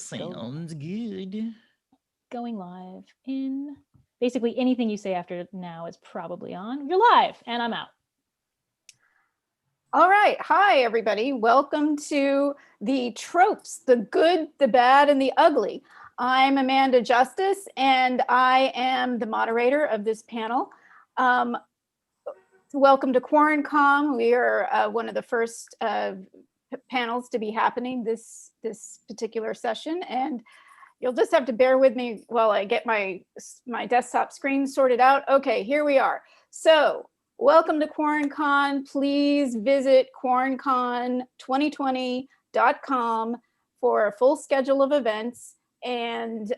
Sounds good. Going live in basically anything you say after now is probably on. You're live and I'm out. All right. Hi, everybody. Welcome to the Tropes, the good, the bad, and the ugly. I'm Amanda Justice, and I am the moderator of this panel. Welcome to QuaranCon. We are one of the first panels to be happening this particular session, and you'll just have to bear with me while I get my desktop screen sorted out. Okay, here we are. So welcome to QuaranCon. Please visit QuaranCon2020.com for a full schedule of events. And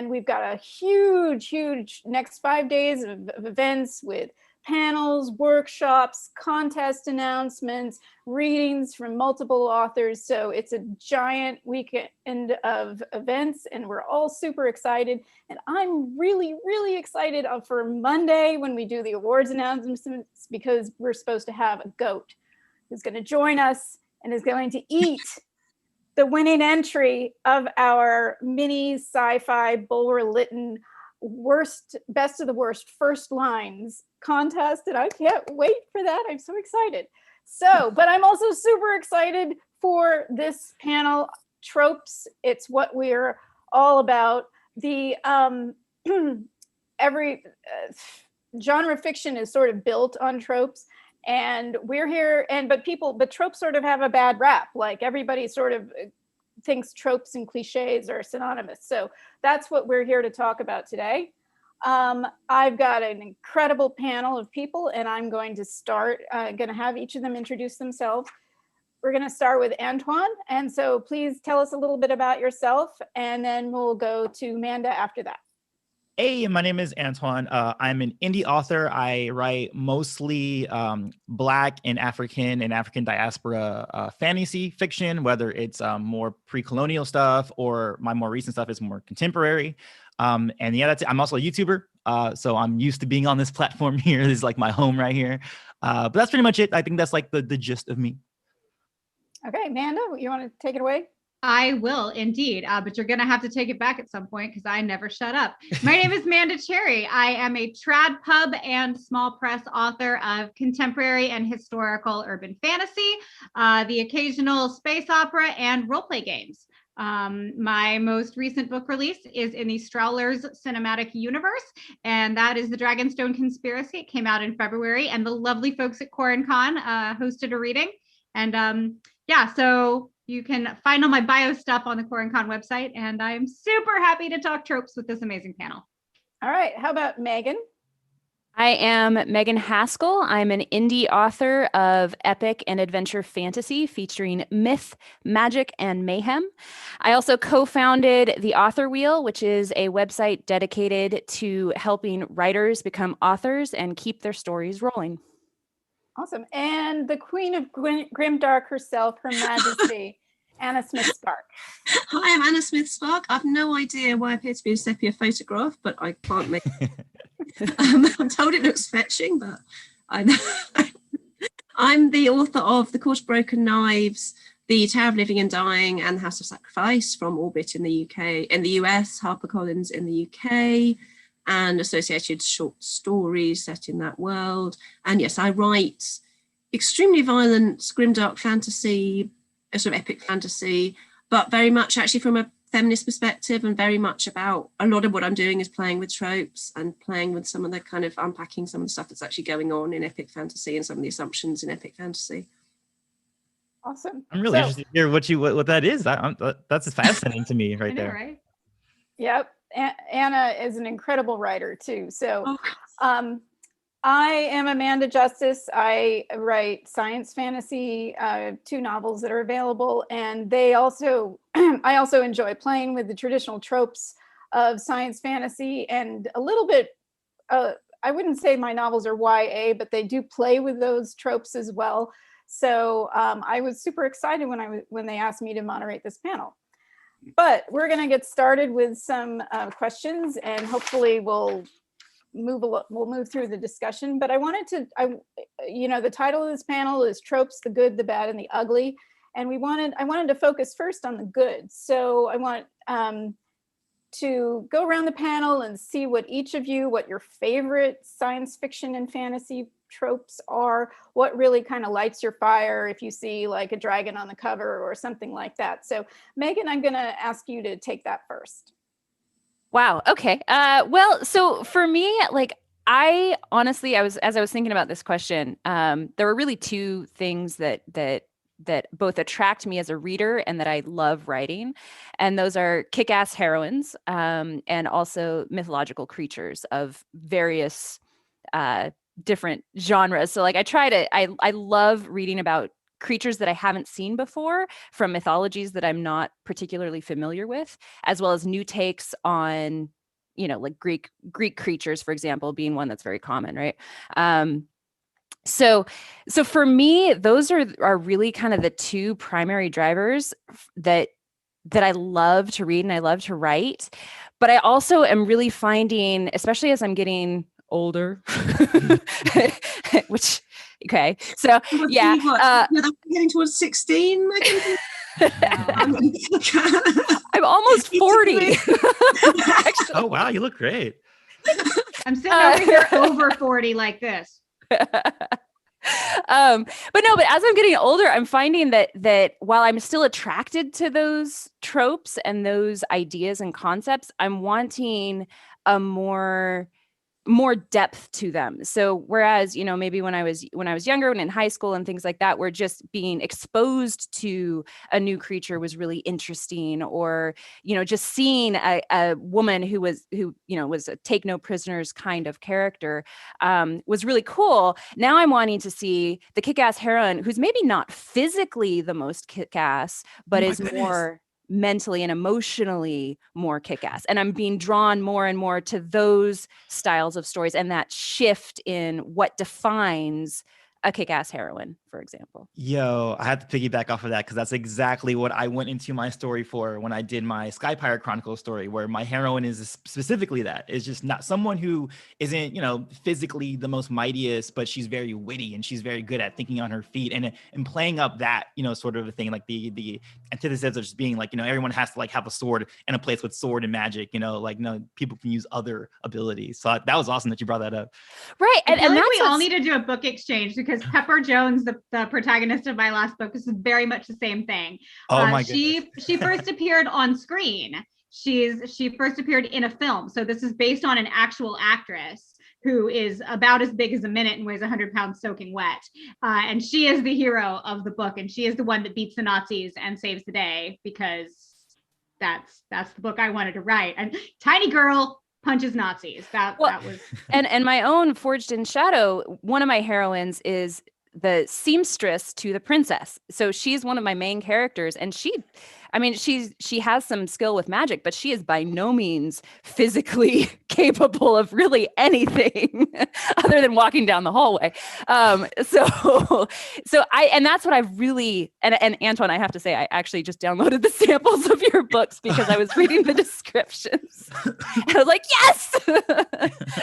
we've got a huge next 5 days of events with panels, workshops, contest announcements, readings from multiple authors. So it's a giant weekend of events and we're all super excited. And I'm really excited for Monday when we do the awards announcements, because we're supposed to have a goat who's going to join us and is going to eat the winning entry of our mini sci-fi Bulwer-Lytton best of the worst first lines contest, and I can't wait for that. I'm so excited. So, but I'm also super excited for this panel, Tropes. It's what we're all about. The every genre fiction is sort of built on tropes, and we're here. But tropes sort of have a bad rap. Like everybody sort of thinks tropes and cliches are synonymous. So that's what we're here to talk about today. I've got an incredible panel of people, and I'm going to have each of them introduce themselves. We're going to start with Antoine. And so please tell us a little bit about yourself, and then we'll go to Amanda after that. Hey, my name is Antoine. I'm an indie author. I write mostly Black and African diaspora fantasy fiction, whether it's more pre-colonial stuff or my more recent stuff is more contemporary. And yeah, that's it. I'm also a YouTuber. So I'm used to being on this platform here. This is like my home right here. But that's pretty much it. I think that's like the gist of me. Okay, Amanda, you want to take it away? I will indeed, but you're going to have to take it back at some point because I never shut up. My name is Amanda Cherry. I am a trad pub and small press author of contemporary and historical urban fantasy, the occasional space opera, and roleplay games. My most recent book release is in the Strowler's cinematic universe, and that is The Dragonstone Conspiracy. It came out in February, and the lovely folks at QuaranCon hosted a reading. And yeah, so you can find all my bio stuff on the QuaranCon website, and I'm super happy to talk tropes with this amazing panel. All right, how about Megan? I am Megan Haskell. I'm an indie author of epic and adventure fantasy featuring myth, magic, and mayhem. I also co-founded The Author Wheel, which is a website dedicated to helping writers become authors and keep their stories rolling. Awesome. And the queen of Grimdark herself, Her Majesty, Anna Smith-Spark. Hi, I'm Anna Smith-Spark. I've no idea why I appear to be a sepia photograph, but I can't make it. I'm told it looks fetching, but I'm the author of The Court of Broken Knives, The Tower of Living and Dying, and The House of Sacrifice from Orbit in the UK, in the US, HarperCollins in the UK, and associated short stories set in that world. And yes, I write extremely violent, grimdark fantasy, a sort of epic fantasy, but very much actually from a feminist perspective, and very much about a lot of what I'm doing is playing with tropes and playing with some of the kind of unpacking some of the stuff that's actually going on in epic fantasy and some of the assumptions in epic fantasy. Awesome. I'm really interested to hear what that is. That's fascinating to me right there. Right? Yep. Anna is an incredible writer too. So I am Amanda Justice. I write science fantasy, 2 novels that are available, and they also I also enjoy playing with the traditional tropes of science fantasy, and a little bit I wouldn't say my novels are YA, but they do play with those tropes as well. So I was super excited when they asked me to moderate this panel. But we're going to get started with some questions, and hopefully we'll move through the discussion. But I wanted to, the title of this panel is Tropes, the Good, the Bad, and the Ugly. And I wanted to focus first on the good. So I want to go around the panel and see what your favorite science fiction and fantasy tropes are, what really kind of lights your fire if you see like a dragon on the cover or something like that. So Megan, I'm going to ask you to take that first. Wow. Okay. Well, so for me, like, I honestly, as I was thinking about this question, there were really two things that both attract me as a reader and that I love writing. And those are kick-ass heroines, and also mythological creatures of various different genres. So like I love reading about creatures that I haven't seen before from mythologies that I'm not particularly familiar with, as well as new takes on, like Greek creatures, for example, being one that's very common, right? So for me, those are really kind of the two primary drivers that I love to read and I love to write. But I also am really finding, especially as I'm getting older, which, okay, so yeah. You're getting towards 16, Megan? I'm almost 40. Actually. Oh, wow, you look great. I'm sitting over here over 40 like this. But as I'm getting older, I'm finding that while I'm still attracted to those tropes and those ideas and concepts, I'm wanting a more depth to them. So whereas, maybe when I was younger and in high school and things like that, where just being exposed to a new creature was really interesting, or, just seeing a woman who was a take no prisoners kind of character, was really cool. Now I'm wanting to see the kick-ass heroine who's maybe not physically the most kick-ass, but is more mentally and emotionally more kick-ass. And I'm being drawn more and more to those styles of stories and that shift in what defines a kick-ass heroine, for example. Yo, I had to piggyback off of that because that's exactly what I went into my story for when I did my Sky Pirate Chronicles story, where my heroine is specifically that. It's just not someone who isn't, physically the most mightiest, but she's very witty and she's very good at thinking on her feet and playing up that, sort of a thing, like the antithesis of just being like, everyone has to like have a sword and a place with sword and magic, people can use other abilities. So that was awesome that you brought that up. Right. And that's we all need to do a book exchange, because Pepper Jones, the protagonist of my last book, is very much the same thing. Oh my goodness. She first appeared on screen. She first appeared in a film. So this is based on an actual actress who is about as big as a minute and weighs 100 pounds soaking wet. And she is the hero of the book. And she is the one that beats the Nazis and saves the day, because that's the book I wanted to write. And tiny girl punches Nazis. That was. And my own Forged in Shadow, one of my heroines is the seamstress to the princess. So she's one of my main characters, and she has some skill with magic, but she is by no means physically capable of really anything other than walking down the hallway. And that's what I really, and Antoine, I have to say, I actually just downloaded the samples of your books because I was reading the descriptions. And I was like, yes!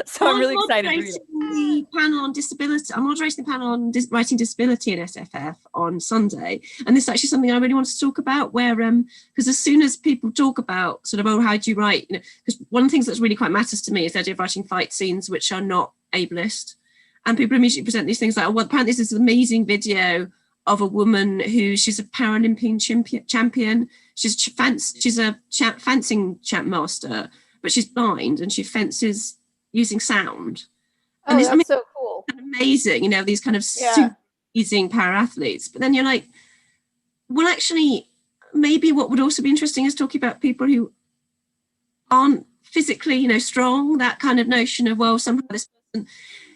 So I'm really excited to read it. The panel on disability. I'm moderating the panel on writing disability in SFF on Sunday. And this is actually something I really want to talk about, where because as soon as people talk about sort of, oh, how do you write? Because one of the things that's really quite matters to me is the idea of writing fight scenes which are not ableist. And people immediately present these things like, oh, well, apparently this is an amazing video of a woman she's a Paralympian champion. She's a fencing champ master, but she's blind and she fences using sound. Oh, and that's so cool. Amazing, these kind of super amazing para athletes. But then you're like, well, actually, maybe what would also be interesting is talking about people who aren't physically, strong, that kind of notion of, well, somehow this person,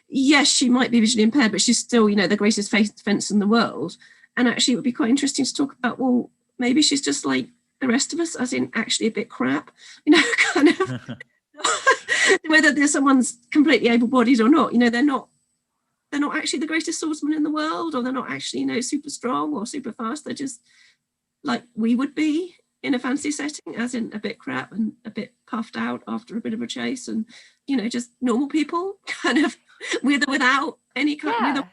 yes, she might be visually impaired, but she's still, the greatest fencer in the world. And actually it would be quite interesting to talk about, well, maybe she's just like the rest of us, as in actually a bit crap, kind of whether someone's completely able-bodied or not, they're not actually the greatest swordsman in the world, or they're not actually, super strong or super fast. They're just like we would be in a fantasy setting, as in a bit crap and a bit puffed out after a bit of a chase, and just normal people, kind of with or without any kind of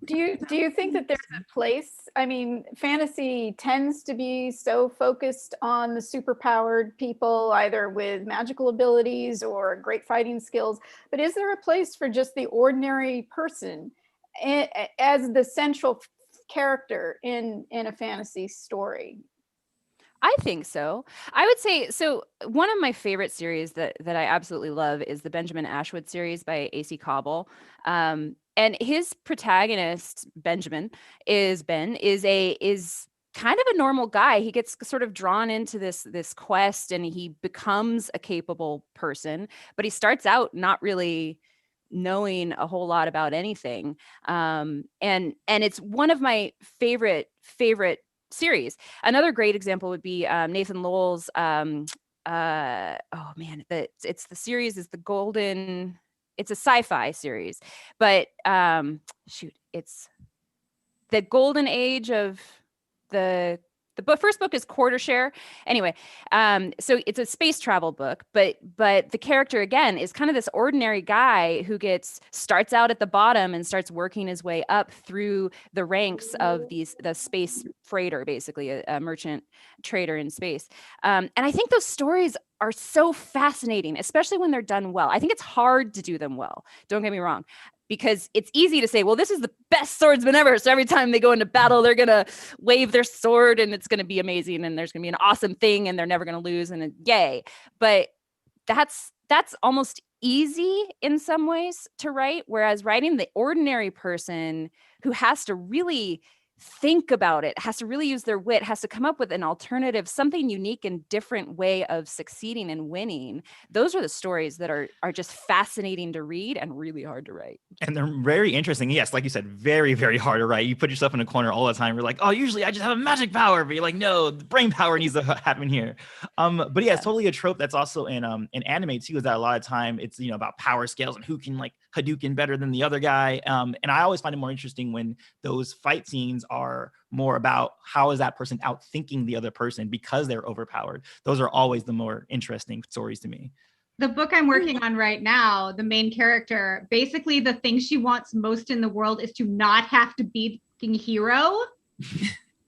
Do you think that there's a place? I mean, fantasy tends to be so focused on the superpowered people, either with magical abilities or great fighting skills. But is there a place for just the ordinary person as the central character in a fantasy story? I think so. I would say so. One of my favorite series that I absolutely love is the Benjamin Ashwood series by A.C. Cobble. And his protagonist, Benjamin, is kind of a normal guy. He gets sort of drawn into this quest, and he becomes a capable person, but he starts out not really knowing a whole lot about anything. And it's one of my favorite series. Another great example would be Nathan Lowell's it's the series is the Golden, it's a sci-fi series, but it's the Golden Age of the first book is Quarter Share. Anyway, so it's a space travel book, but the character again is kind of this ordinary guy who starts out at the bottom and starts working his way up through the ranks of the space freighter, basically a merchant trader in space. And I think those stories are so fascinating, especially when they're done well. I think it's hard to do them well. Don't get me wrong. Because it's easy to say, well, this is the best swordsman ever. So every time they go into battle, they're going to wave their sword and it's going to be amazing. And there's going to be an awesome thing and they're never going to lose. And yay. But that's almost easy in some ways to write. Whereas writing the ordinary person who has to really think about it, has to really use their wit, has to come up with an alternative, something unique and different way of succeeding and winning. Those are the stories that are just fascinating to read and really hard to write. And they're very interesting. Yes, like you said, very, very hard to write. You put yourself in a corner all the time. You're like, oh, usually I just have a magic power. But you're like, no, the brain power needs to happen here. But yeah, it's totally a trope that's also in anime too, is that a lot of time it's, about power scales and who can like Hadouken better than the other guy. And I always find it more interesting when those fight scenes are more about how is that person outthinking the other person because they're overpowered. Those are always the more interesting stories to me. The book I'm working on right now, the main character, basically the thing she wants most in the world is to not have to be the hero.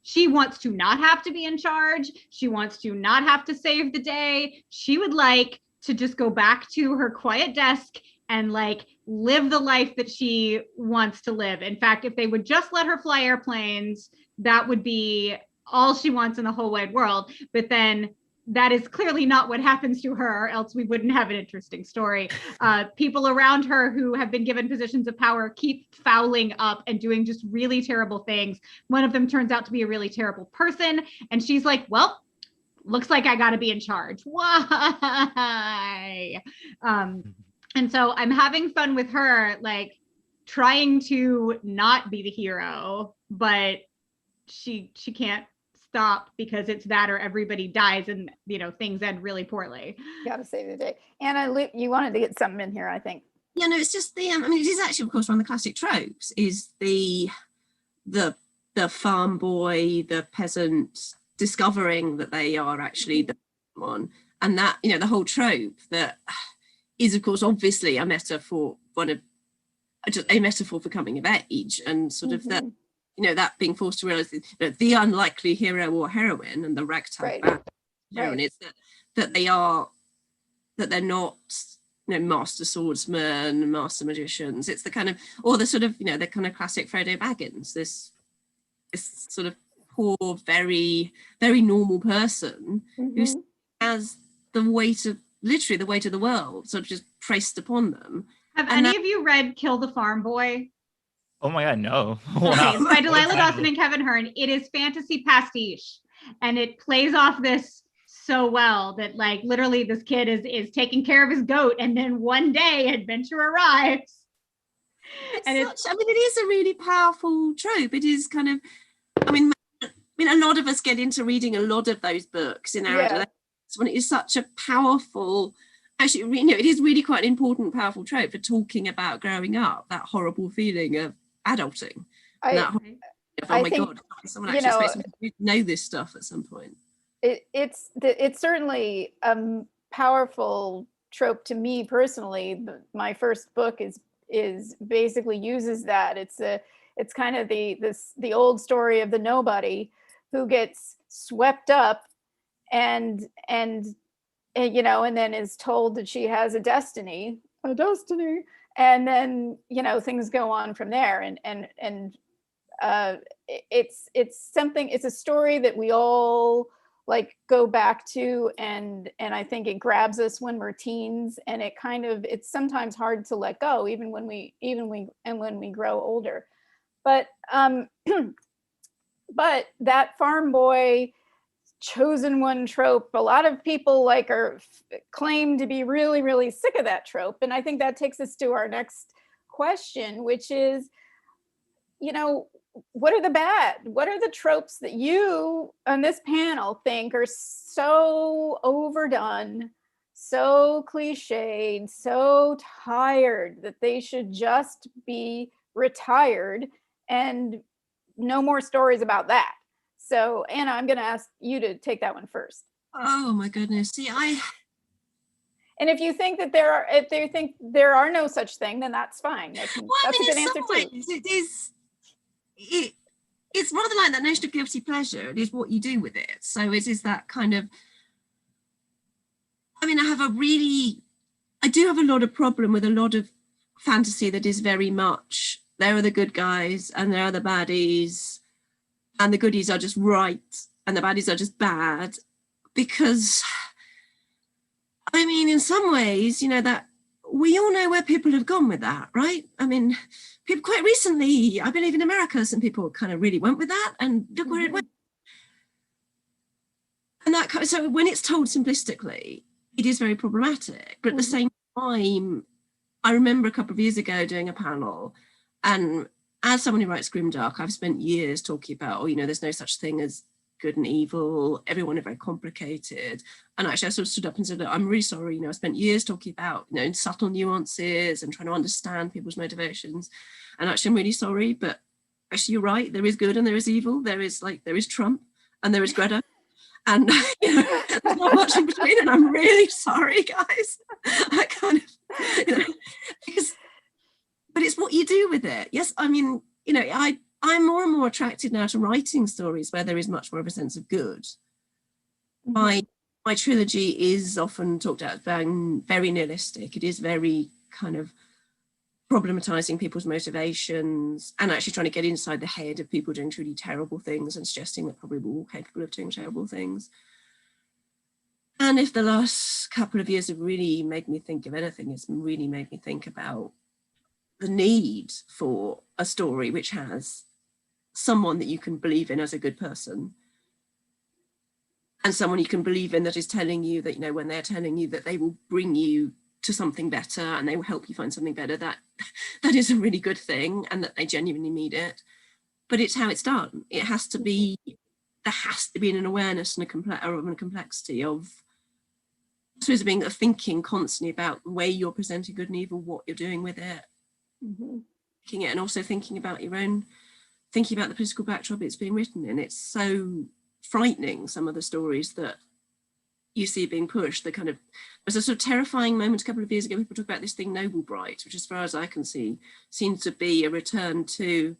She wants to not have to be in charge. She wants to not have to save the day. She would like to just go back to her quiet desk and like live the life that she wants to live. In fact, if they would just let her fly airplanes, that would be all she wants in the whole wide world. But then that is clearly not what happens to her, or else we wouldn't have an interesting story. People around her who have been given positions of power keep fouling up and doing just really terrible things. One of them turns out to be a really terrible person. And she's like, well, looks like I got to be in charge. Why? And so I'm having fun with her, like trying to not be the hero, but she can't stop because it's that or everybody dies and things end really poorly. Gotta save the day. Anna, you wanted to get something in here, I think. Yeah, no, it's just it is actually, of course, one of the classic tropes is the farm boy, the peasant discovering that they are actually the one, and that the whole trope that is, of course, obviously a metaphor, a metaphor for coming of age, and sort of that that being forced to realize the unlikely hero or heroine and the ragtag heroine is that they're not master swordsmen, master magicians. It's the kind of, or the sort of the kind of classic Frodo Baggins, this sort of poor, very, very normal person who has literally the weight of the world sort of just pressed upon them. Have any of you read Kill the Farm Boy? Oh my God, no. Wow. Wow. It's by Delilah Dawson and Kevin Hearn. It is fantasy pastiche, and it plays off this so well that like literally this kid is taking care of his goat, and then one day adventure arrives. It is a really powerful trope. It is kind of, I mean, a lot of us get into reading a lot of those books in our adolescence when it is such a powerful, actually, it is really quite an important, powerful trope for talking about growing up, that horrible feeling of adulting. Oh my God, someone actually supposed to know this stuff at some point. It's certainly a powerful trope to me personally. My first book is basically uses that. it's kind of the old story of the nobody who gets swept up and you know, and then is told that she has a destiny, and then, you know, things go on from there. And it's something, it's a story that we all like go back to, and I think it grabs us when we're teens, and it kind of, it's sometimes hard to let go even when we grow older. But but that farm boy chosen one trope, a lot of people like claim to be really, really sick of that trope. And I think that takes us to our next question, which is, you know, what are the tropes that you on this panel think are so overdone, so cliched, so tired that they should just be retired and no more stories about that? So Anna, I'm going to ask you to take that one first. Oh my goodness. See, and if you think that if they think there are no such thing, then that's fine. That's a good answer too. It's rather like that notion of guilty pleasure. It is what you do with it. So it is that kind of, I mean, I do have a lot of problem with a lot of fantasy that is very much, there are the good guys and there are the baddies, and the goodies are just right and the baddies are just bad. Because, I mean, in some ways, you know, that we all know where people have gone with that, right? I mean, people quite recently, I believe in America, some people kind of really went with that, and look where it went. And that kind of, so when it's told simplistically, it is very problematic. But at the same time, I remember a couple of years ago doing a panel, and as someone who writes Grimdark, I've spent years talking about, oh, you know, there's no such thing as good and evil, everyone are very complicated. And actually I sort of stood up and said, look, I'm really sorry, you know, I spent years talking about, you know, subtle nuances and trying to understand people's motivations. And actually I'm really sorry, but actually you're right, there is good and there is evil, there is Trump and there is Greta. And you know, there's not much in between, and I'm really sorry, guys. I kind of, you know, but it's what you do with it. Yes, I mean, you know, I'm more and more attracted now to writing stories where there is much more of a sense of good. My trilogy is often talked about as being very nihilistic. It is very kind of problematizing people's motivations and actually trying to get inside the head of people doing truly terrible things and suggesting that probably we're all capable of doing terrible things. And if the last couple of years have really made me think of anything, it's really made me think about the need for a story which has someone that you can believe in as a good person, and someone you can believe in that is telling you that, you know, when they're telling you that they will bring you to something better and they will help you find something better, that is a really good thing and that they genuinely mean it. But it's how it's done. It has to be, there has to be an awareness and a complexity of, I suppose, being thinking constantly about the way you're presenting good and evil, what you're doing with it, thinking it, and also thinking about your own, thinking about the political backdrop it's being written in. It's so frightening, some of the stories that you see being pushed. The kind of, there's a sort of terrifying moment a couple of years ago, people talk about this thing Noble Bright, which as far as I can see seems to be a return to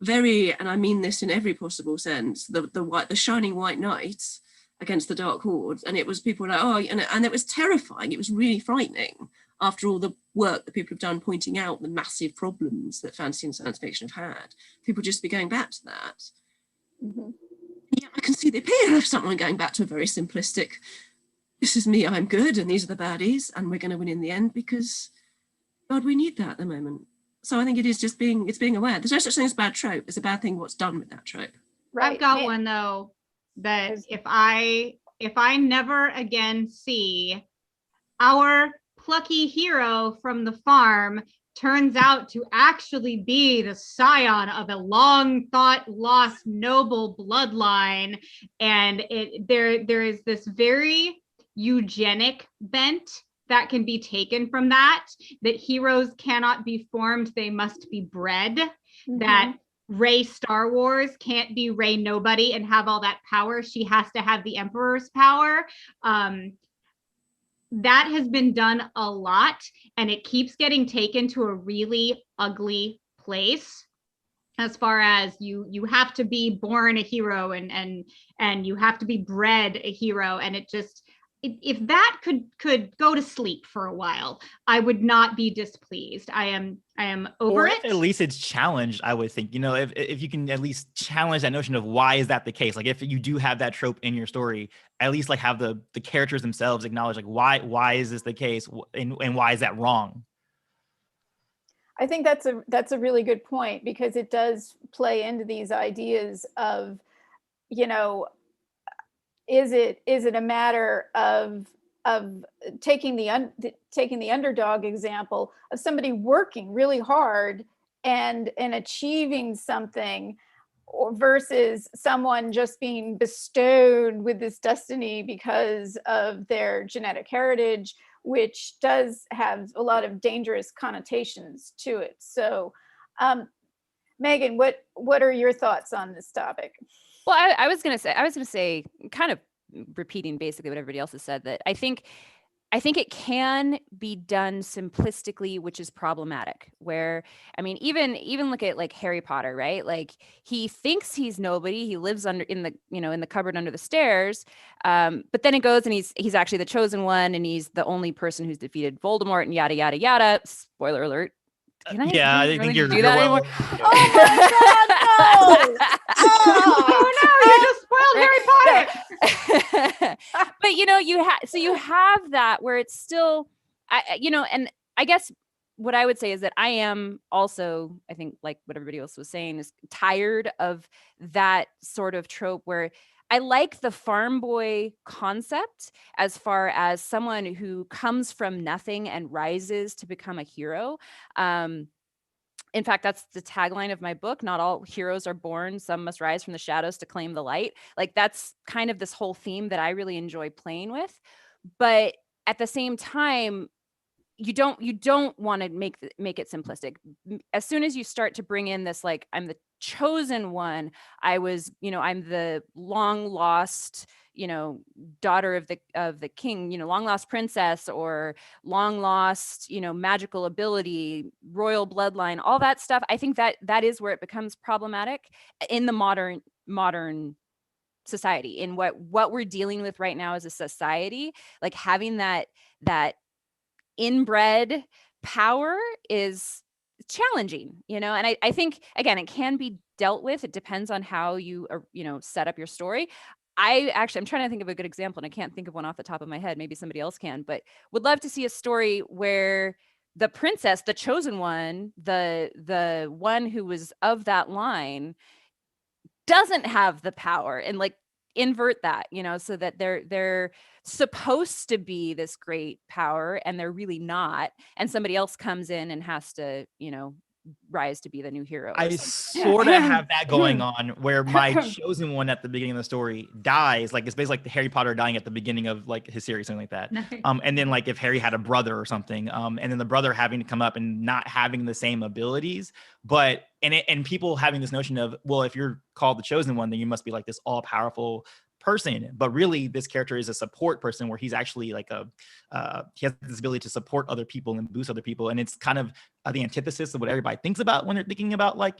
very, and I mean this in every possible sense, the shining white knight against the dark hordes. And it was people like, oh, and it was terrifying. It was really frightening after all the work that people have done pointing out the massive problems that fantasy and science fiction have had. People just be going back to that. Yeah, I can see the appeal of someone going back to a very simplistic, this is me, I'm good, and these are the baddies, and we're going to win in the end, because, God, we need that at the moment. So I think it is just being aware. There's no such thing as bad trope. It's a bad thing what's done with that trope. Right. I've got one, though, that if I never again see our plucky hero from the farm turns out to actually be the scion of a long thought lost noble bloodline, and there is this very eugenic bent that can be taken from that heroes cannot be formed, they must be bred, that Rey Star Wars can't be Rey Nobody and have all that power, she has to have the Emperor's power. That has been done a lot, and it keeps getting taken to a really ugly place. as far as you have to be born a hero and you have to be bred a hero, and it just, if that could go to sleep for a while, I would not be displeased. I am over or it. if at least it's challenged, I would think, if you can at least challenge that notion of why is that the case? Like if you do have that trope in your story, at least like have the characters themselves acknowledge like why is this the case, and why is that wrong? I think that's a really good point, because it does play into these ideas of, is it a matter of taking the underdog example of somebody working really hard and achieving something, or versus someone just being bestowed with this destiny because of their genetic heritage, which does have a lot of dangerous connotations to it. So, Megan, what are your thoughts on this topic? Well, I was gonna say, kind of repeating basically what everybody else has said, that I think it can be done simplistically, which is problematic. Where, I mean, even look at like Harry Potter, right? Like he thinks he's nobody. He lives in the cupboard under the stairs. But then it goes and he's actually the chosen one, and he's the only person who's defeated Voldemort, and yada yada yada. Spoiler alert. I think you're do that anymore. Oh my God, no! Oh no, you just spoiled Harry Potter. But you have that where it's still, and I guess what I would say is that I am also, I think, like what everybody else was saying, is tired of that sort of trope where I like the farm boy concept as far as someone who comes from nothing and rises to become a hero. In fact, that's the tagline of my book. Not all heroes are born. Some must rise from the shadows to claim the light. Like that's kind of this whole theme that I really enjoy playing with. But at the same time, you don't want to make it simplistic. As soon as you start to bring in this, like, I'm the chosen one, I'm the long lost, daughter of the king, long lost princess, or long lost, magical ability, royal bloodline, all that stuff. I think that is where it becomes problematic in the modern society, in what we're dealing with right now as a society. Like having that inbred power is challenging, and I think, again, it can be dealt with. It depends on how you set up your story. I'm trying to think of a good example, and I can't think of one off the top of my head. Maybe somebody else can, but would love to see a story where the princess, the chosen one, the one who was of that line, doesn't have the power, and like invert that, so that they're supposed to be this great power and they're really not, and somebody else comes in and has to rise to be the new hero. I sort of have that going on, where my chosen one at the beginning of the story dies. Like it's basically like the Harry Potter dying at the beginning of like his series, something like that. Nice. And then like if Harry had a brother or something, and then the brother having to come up and not having the same abilities, but and people having this notion of, well, if you're called the chosen one, then you must be like this all powerful person. But really this character is a support person, where he's actually like he has this ability to support other people and boost other people, and it's kind of the antithesis of what everybody thinks about when they're thinking about like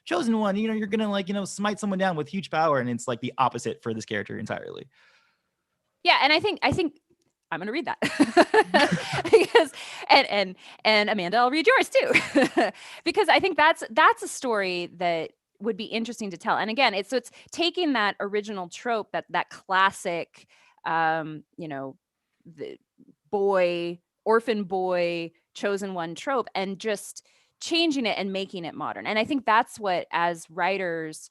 chosen one. You're gonna like smite someone down with huge power, and it's like the opposite for this character entirely. Yeah, and I think I'm gonna read that because and Amanda, I'll read yours too, because I think that's a story that would be interesting to tell. And again, it's taking that original trope, that classic, the orphan boy, chosen one trope, and just changing it and making it modern. And I think that's what, as writers,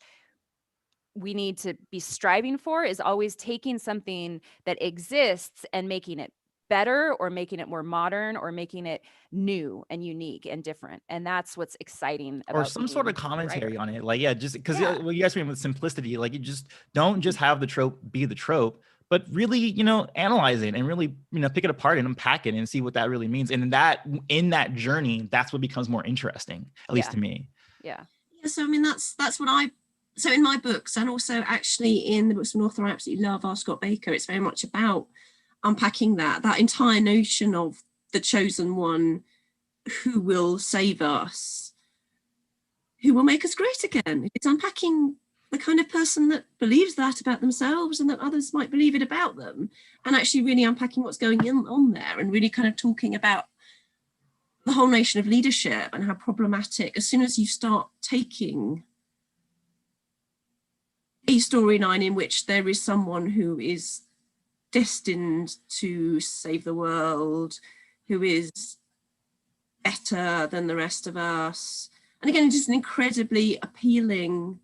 we need to be striving for, is always taking something that exists and making it better, or making it more modern, or making it new and unique and different. And that's what's exciting about, or some sort of commentary on it. Like, just because what you guys mean with simplicity, like you just don't just have the trope be the trope, but really, analyze it and really, pick it apart and unpack it and see what that really means. And in that journey, that's what becomes more interesting, at least to me. Yeah. So I mean, that's what so in my books, and also actually in the books of an author I absolutely love, R. Scott Baker, it's very much about unpacking that entire notion of the chosen one who will save us, who will make us great again. It's unpacking the kind of person that believes that about themselves and that others might believe it about them, and actually really unpacking what's going on there, and really kind of talking about the whole notion of leadership and how problematic, as soon as you start taking a storyline in which there is someone who is destined to save the world, who is better than the rest of us. And again, it's just an incredibly appealing,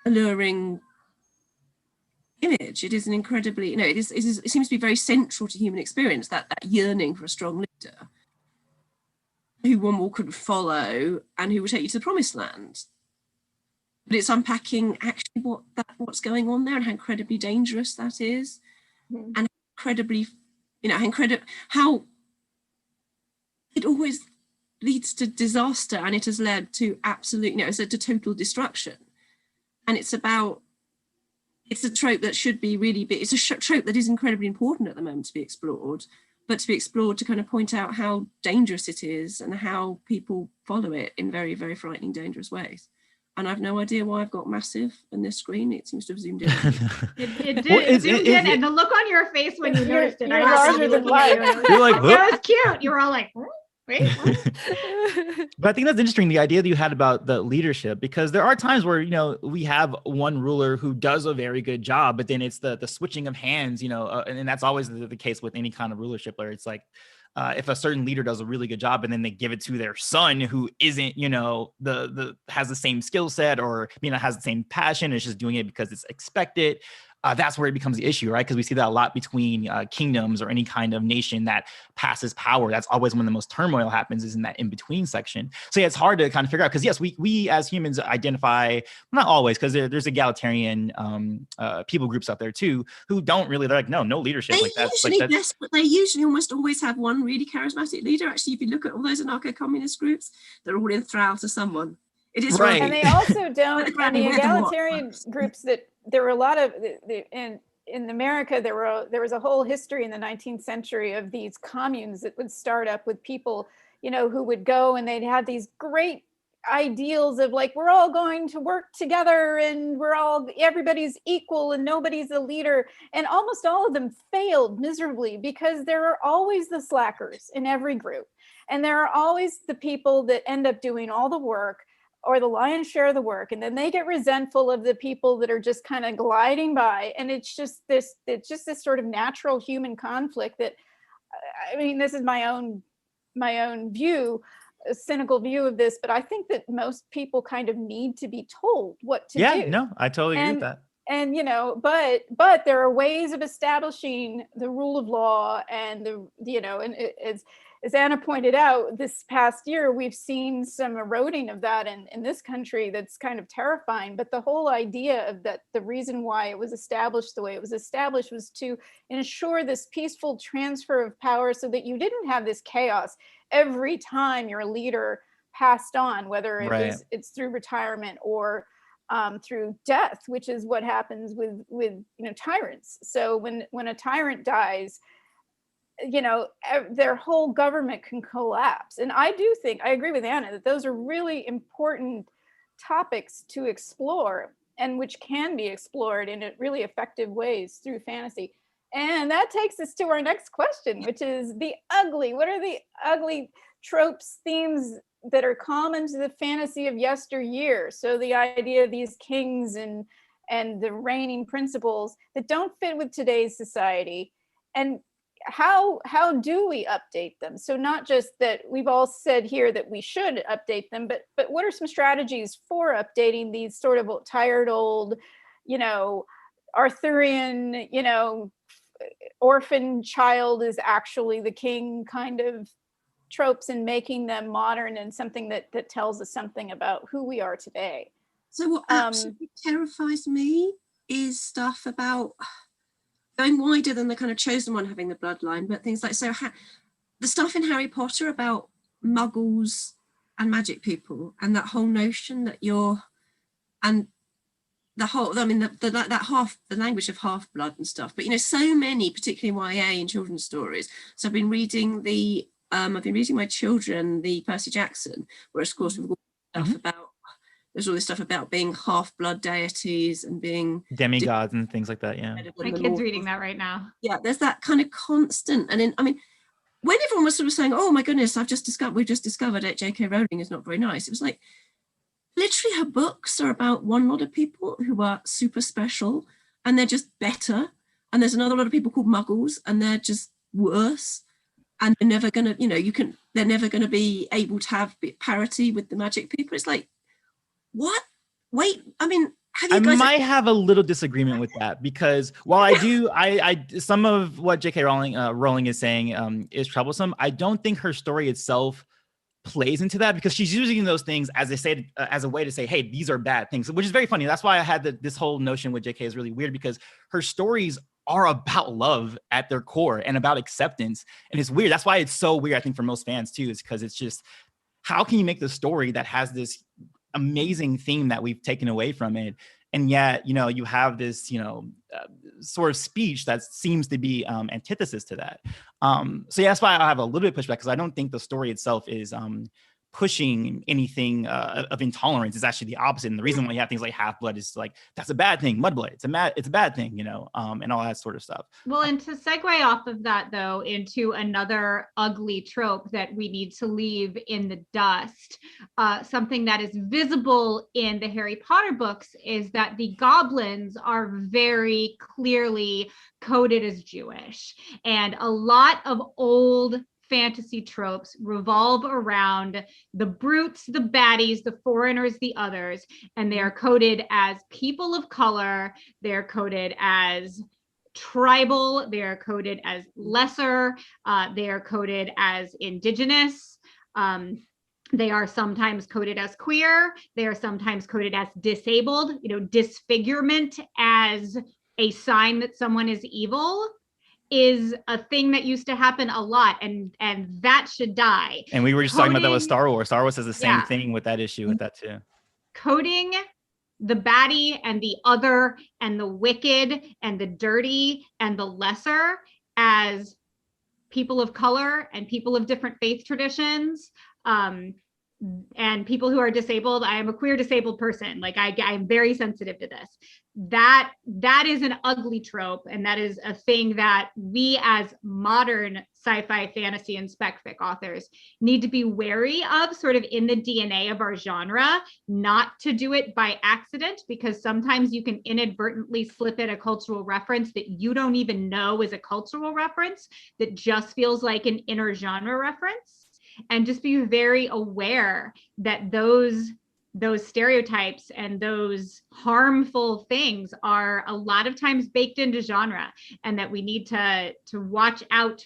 alluring image. It is an incredibly, it seems to be very central to human experience, that yearning for a strong leader who one will could follow and who will take you to the promised land. But it's unpacking actually what's going on there and how incredibly dangerous that is, and incredibly, how it always leads to disaster, and it has led to absolute, to total destruction. And it's a trope that should be really big. It's a trope that is incredibly important at the moment to be explored, but to be explored to kind of point out how dangerous it is and how people follow it in very, very frightening, dangerous ways. And I've no idea why I've got massive on this screen. It seems to have zoomed in. It did. It zoomed in, and the look on your face when you noticed it. You're larger than life. You're like, that was cute. You were all like, wait. But I think that's interesting, the idea that you had about the leadership, because there are times where, we have one ruler who does a very good job, but then it's the switching of hands, and that's always the case with any kind of rulership, where it's like, if a certain leader does a really good job and then they give it to their son who isn't, has the same skill set or, has the same passion, it's just doing it because it's expected. That's where it becomes the issue, right? Because we see that a lot between kingdoms or any kind of nation that passes power. That's always when the most turmoil happens, is in that in-between section. So yeah, it's hard to kind of figure out, because yes, we as humans identify, not always, because there's egalitarian people groups out there too, who don't really, they're like, no leadership. Yes, but they usually almost always have one really charismatic leader. Actually, if you look at all those anarcho-communist groups, they're all enthralled to someone. It is right. And they also don't, and the egalitarian groups that, there were a lot of, in America, there was a whole history in the 19th century of these communes that would start up with people, who would go, and they'd have these great ideals of like, we're all going to work together and everybody's equal and nobody's a leader. And almost all of them failed miserably, because there are always the slackers in every group. And there are always the people that end up doing all the work, or the lion's share of the work, and then they get resentful of the people that are just kind of gliding by. And it's just this sort of natural human conflict that, this is my own view, a cynical view of this, but I think that most people kind of need to be told what to do. Yeah, no, I totally agree with that. And but there are ways of establishing the rule of law, and and as Anna pointed out, this past year, we've seen some eroding of that in this country that's kind of terrifying. But the whole idea of that, the reason why it was established the way it was established, was to ensure this peaceful transfer of power, so that you didn't have this chaos every time your leader passed on, whether it's through retirement or through death, which is what happens with tyrants. So when a tyrant dies, their whole government can collapse. And I agree with Anna that those are really important topics to explore, and which can be explored in really effective ways through fantasy. And that takes us to our next question, which is what are the ugly tropes, themes that are common to the fantasy of yesteryear? So the idea of these kings and the reigning principles that don't fit with today's society, and how do we update them? So not just that we've all said here that we should update them, but what are some strategies for updating these sort of tired old, Arthurian, orphan child is actually the king kind of tropes, and making them modern and something that tells us something about who we are today? So what absolutely terrifies me is stuff about going wider than the kind of chosen one having the bloodline, but things like, the stuff in Harry Potter about muggles and magic people, and that whole notion that the language of half-blood and stuff. But so many, particularly YA and children's stories. So I've been reading my children the Percy Jackson, where of course we've got stuff about there's all this stuff about being half-blood deities and being demigods and things like that. Yeah. My kid's reading that right now. Yeah, there's that kind of constant. And I mean, when everyone was sort of saying, oh my goodness, we've just discovered that J.K. Rowling is not very nice. It was like, literally her books are about one lot of people who are super special and they're just better. And there's another lot of people called muggles and they're just worse. And they're never gonna, they're never gonna be able to have parity with the magic people. It's like, what? Wait, I mean, have you guys might have a little disagreement with that, because while I do, I some of what J.K. Rowling is saying is troublesome. I don't think her story itself plays into that, because she's using those things as they say as a way to say, hey, these are bad things, which is very funny. That's why I had this whole notion with J.K. is really weird, because her stories are about love at their core and about acceptance. And it's weird. That's why it's so weird, I think, for most fans too, is because it's just, how can you make the story that has this amazing theme that we've taken away from it, and yet you have this sort of speech that seems to be antithesis to that. So yeah, that's why I have a little bit of pushback, because I don't think the story itself is pushing anything of intolerance. Is actually the opposite. And the reason why you have things like Half-Blood is like, that's a bad thing. Mudblood, it's a bad thing, and all that sort of stuff. Well, and to segue off of that, though, into another ugly trope that we need to leave in the dust, something that is visible in the Harry Potter books is that the goblins are very clearly coded as Jewish. And a lot of old fantasy tropes revolve around the brutes, the baddies, the foreigners, the others, and they are coded as people of color. They're coded as tribal. They're coded as lesser. They are coded as indigenous. They are sometimes coded as queer. They are sometimes coded as disabled. Disfigurement as a sign that someone is evil is a thing that used to happen a lot, and that should die. And we were just talking about that with Star Wars. Star Wars has the same thing with that issue with that too. Coding the baddie and the other and the wicked and the dirty and the lesser as people of color and people of different faith traditions, and people who are disabled. I am a queer disabled person. Like I'm very sensitive to this. That is an ugly trope, and that is a thing that we as modern sci-fi, fantasy, and spec fic authors need to be wary of, sort of in the DNA of our genre, not to do it by accident, because sometimes you can inadvertently slip in a cultural reference that you don't even know is a cultural reference, that just feels like an inner genre reference. And just be very aware that those stereotypes and those harmful things are a lot of times baked into genre, and that we need to watch out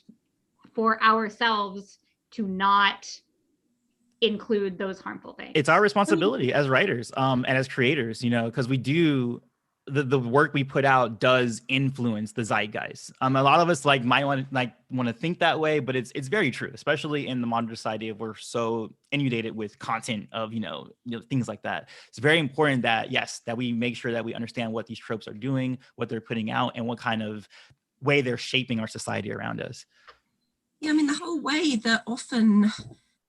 for ourselves to not include those harmful things. It's our responsibility as writers and as creators, because we do, the work we put out does influence the zeitgeist. A lot of us might want to think that way, but it's very true, especially in the modern society of we're so inundated with content of things like that. It's very important that that we make sure that we understand what these tropes are doing, what they're putting out, and what kind of way they're shaping our society around us. Yeah, I mean, the whole way that often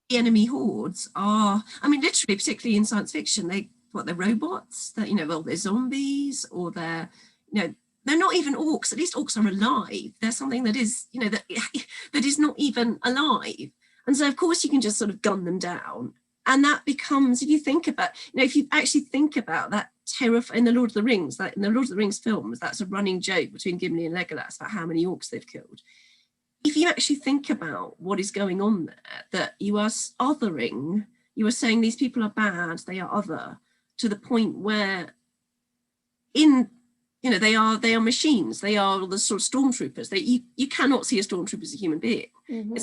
the enemy hordes are, literally, particularly in science fiction, they're robots, that they're zombies, or they're not even orcs. At least orcs are alive. They're something that is that is not even alive, and so of course you can just sort of gun them down. And that becomes, if you actually think about that in the Lord of the Rings, that in the Lord of the Rings films, that's a running joke between Gimli and Legolas about how many orcs they've killed. If you actually think about what is going on there, that you are othering, you are saying these people are bad, they are other, to the point where they are machines, they are the sort of stormtroopers. You cannot see a stormtrooper as a human being. Mm-hmm.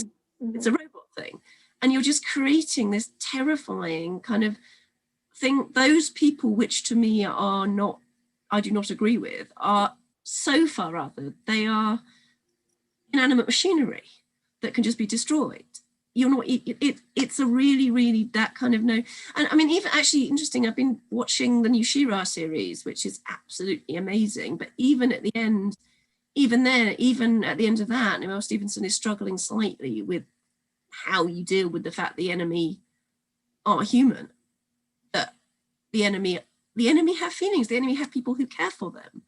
It's a robot thing. And you're just creating this terrifying kind of thing. Those people, which to me I do not agree with, are so far other. They are inanimate machinery that can just be destroyed. It's a really, really that kind of no. And even actually interesting, I've been watching the new She-Ra series, which is absolutely amazing. But even at the end of that, Noelle Stevenson is struggling slightly with how you deal with the fact the enemy are human. That the enemy have feelings, the enemy have people who care for them,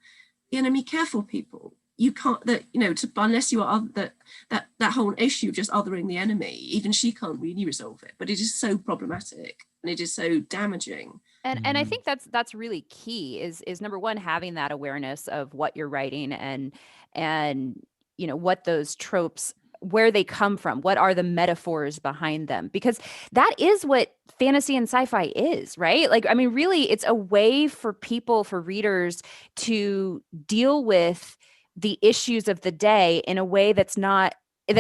the enemy care for people. You can't, that, you know, unless you are that whole issue of just othering the enemy, even she can't really resolve it. But it is so problematic and it is so damaging. And I think that's really key is number one, having that awareness of what you're writing and you know what those tropes, where they come from, what are the metaphors behind them, because that is what fantasy and sci-fi is, right? Like, I mean, really, it's a way for people, for readers to deal with the issues of the day in a way that's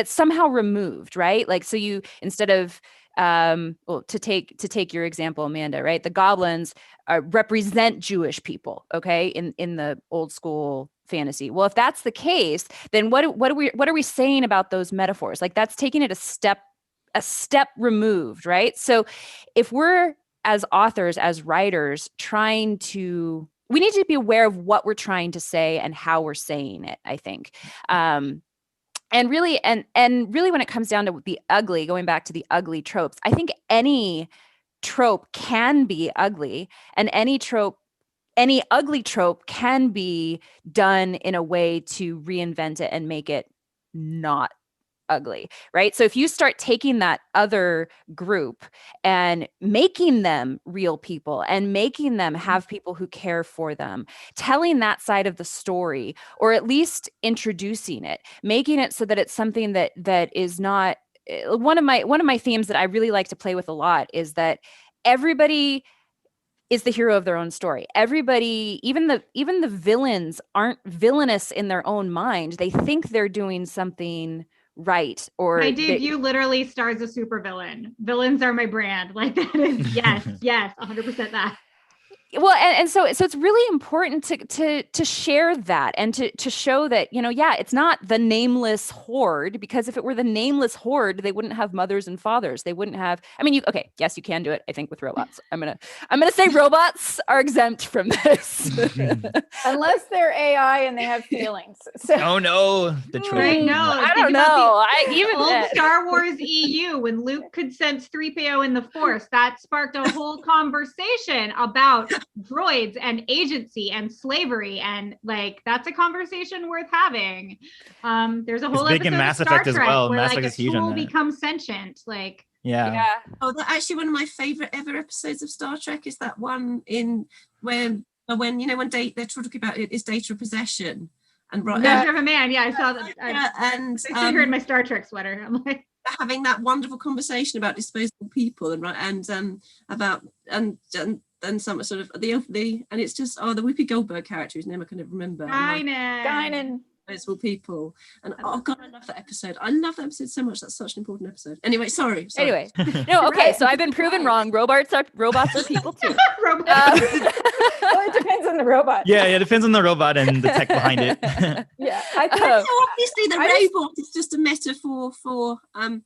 somehow removed, right? Like, so you, instead of well, to take your example, Amanda, right? The goblins represent Jewish people, okay, in the old school fantasy. Well, if that's the case, then what are we saying about those metaphors? Like, that's taking it a step removed, right? So if we're, as authors, as writers, we need to be aware of what we're trying to say and how we're saying it, I think. And really when it comes down to the ugly, going back to the ugly tropes, I think any trope can be ugly, and any ugly trope can be done in a way to reinvent it and make it not ugly, right? So if you start taking that other group and making them real people and making them have people who care for them, telling that side of the story, or at least introducing it, making it so that it's something that is not, one of my themes that I really like to play with a lot is that everybody is the hero of their own story. Everybody, even the villains aren't villainous in their own mind. They think they're doing something right. Or my debut literally stars a supervillain. Villains are my brand. Like, that is yes, 100% that. Well, and so it's really important to share that and to show that, you know, yeah, it's not the nameless horde, because if it were the nameless horde, they wouldn't have mothers and fathers. They wouldn't have, I mean, yes, you can do it, I think, with robots. I'm gonna say robots are exempt from this. Unless they're AI and they have feelings. So. Oh no, the trope. Right, no, I don't know. Old Star Wars EU, when Luke could sense 3PO in the Force, that sparked a whole conversation about droids and agency and slavery, and like, that's a conversation worth having. There's a whole big episode in Mass of Star Effect as Trek well. where Mass like Effect a is huge on tool that. becomes sentient. Like, Yeah. Oh, that's actually one of my favorite ever episodes of Star Trek is that one in when you know when they're talking about it is data possession and Measure of a Man. Yeah, I saw that. And I sit here in my Star Trek sweater. I'm like, having that wonderful conversation about disposable people and about and some sort of the and it's just the Whoopi Goldberg character whose name I can never remember. Guinan. Disposable people, and oh god, I love that episode. I love that episode so much. That's such an important episode. Anyway, sorry. Anyway, no, okay. So I've been proven wrong. Robots are people too. Well, it depends on the robot. Yeah, it depends on the robot and the tech behind it. Yeah, I think so obviously the robot is just a metaphor for how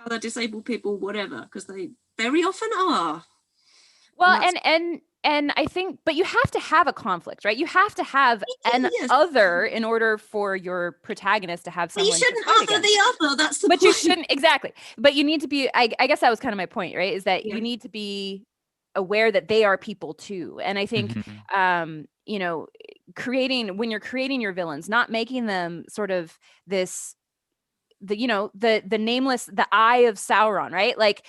they're disabled people, whatever, because they very often are. Well, and I think, but you have to have a conflict, right? You have to have an other in order for your protagonist to have someone. But you shouldn't other the other. That's the point. But you shouldn't, exactly. But you need to be. I guess that was kind of my point, right? Is that you need to be aware that they are people too. And I think, you know, when you're creating your villains, not making them sort of the nameless, the eye of Sauron, right? Like,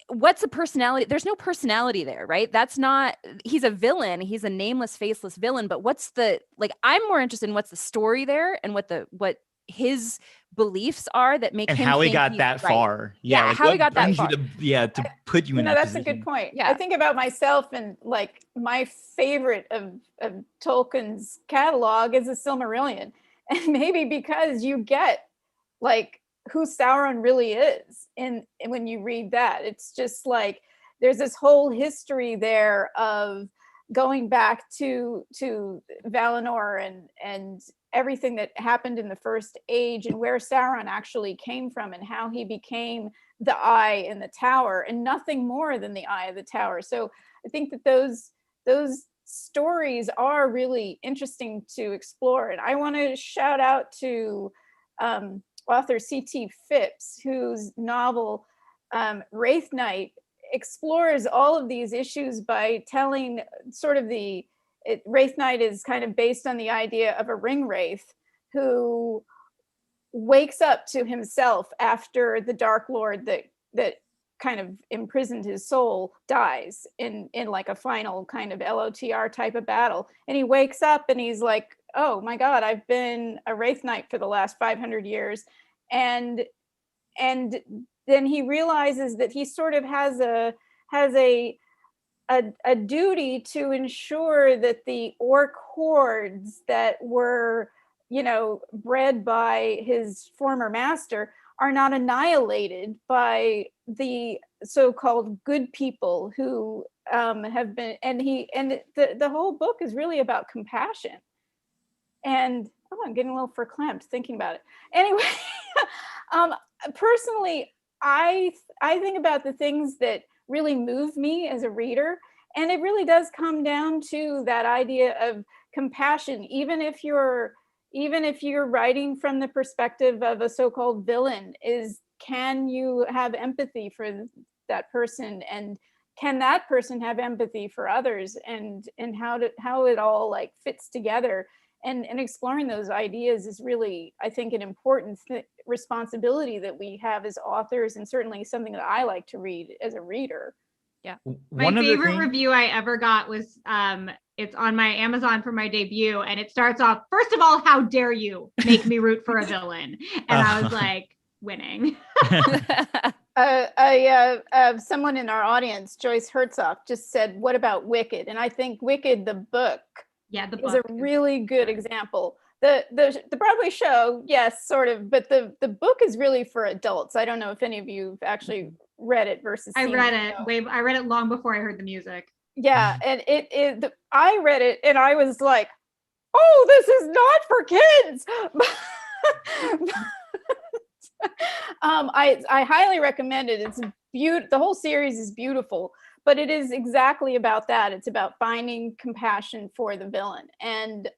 what's a personality? There's no personality there, right? He's a villain. He's a nameless, faceless villain. But I'm more interested in what's the story there and what his beliefs are that make him and how he got that far. Yeah, like, how he got that far. To put you in that that's position. a good point. Yeah. I think about myself, and like my favorite of Tolkien's catalog is the Silmarillion. And maybe because you get like who Sauron really is and when you read that, it's just like there's this whole history there of going back to Valinor and everything that happened in the First Age and where Sauron actually came from and how he became the eye in the tower and nothing more than the eye of the tower. So I think that those stories are really interesting to explore. And I want to shout out to author C.T. Phipps, whose novel Wraith Knight explores all of these issues by telling sort of Wraith Knight is kind of based on the idea of a ring wraith who wakes up to himself after the Dark Lord that kind of imprisoned his soul dies in like a final kind of LOTR type of battle. And he wakes up and he's like, oh my God, I've been a Wraith Knight for the last 500 years. And then he realizes that he sort of has a duty to ensure that the orc hordes that were, bred by his former master are not annihilated by the so-called good people who have been, and the whole book is really about compassion. And I'm getting a little verklempt thinking about it. Anyway, personally, I think about the things that really move me as a reader, and it really does come down to that idea of compassion. Even if you're writing from the perspective of a so-called villain, can you have empathy for that person, and can that person have empathy for others, and how it all like fits together, and exploring those ideas is really, I think, an important responsibility that we have as authors, and certainly something that I like to read as a reader. Yeah. My favorite review I ever got was it's on my Amazon for my debut, and it starts off, first of all, how dare you make me root for a villain? And I was like, winning. Someone in our audience, Joyce Herzog, just said, what about Wicked? And I think Wicked, the book, is a really good example. The Broadway show, yes, sort of, but the book is really for adults. I don't know if any of you have actually read it versus I read it long before I heard the music. Yeah, and I read it and I was like, oh, this is not for kids. I highly recommend it. It's beautiful. The whole series is beautiful, but it is exactly about that. It's about finding compassion for the villain and